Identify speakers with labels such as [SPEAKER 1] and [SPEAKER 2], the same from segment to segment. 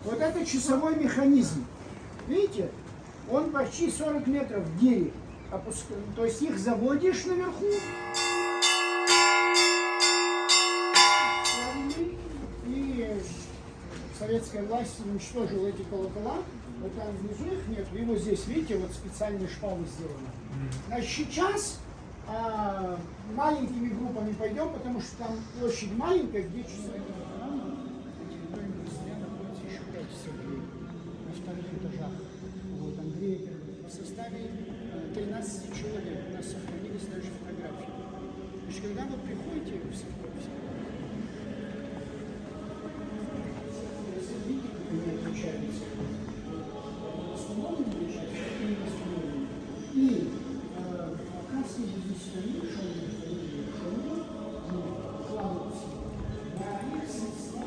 [SPEAKER 1] Вот это часовой механизм. Видите? Он почти 40 метров в гире. То есть их заводишь наверху. И советская власть уничтожила эти колокола. Вот там внизу их нет. И вот здесь, видите, вот специальные шпалы сделаны. Значит, сейчас маленькими группами пойдем, потому что там площадь маленькая, где часовые. Еще 5 Сергей на вторых этажах. Вот Андрей в составе 13 человек. У нас сохранились даже фотографии. Значит, когда вы приходите в Свердловск, видите, как они отличаются. Установленные сейчас и не установленные. И кассы здесь стоит, шумы, плаваются. На их средства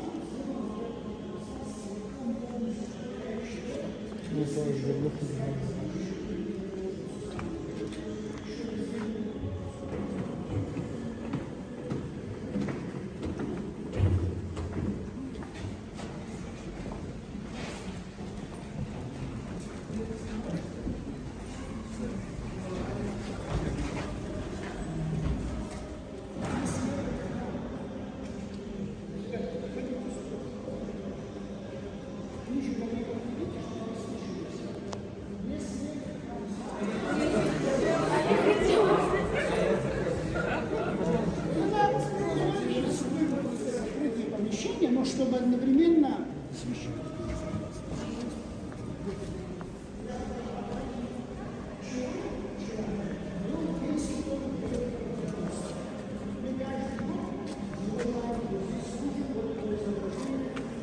[SPEAKER 1] но чтобы одновременно освещать.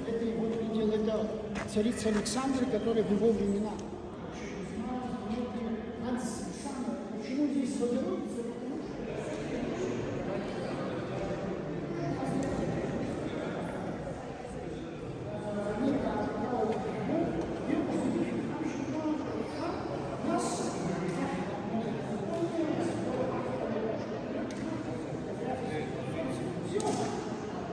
[SPEAKER 1] Это его видел, это царица Александра, которая в его времена. Почему здесь водород?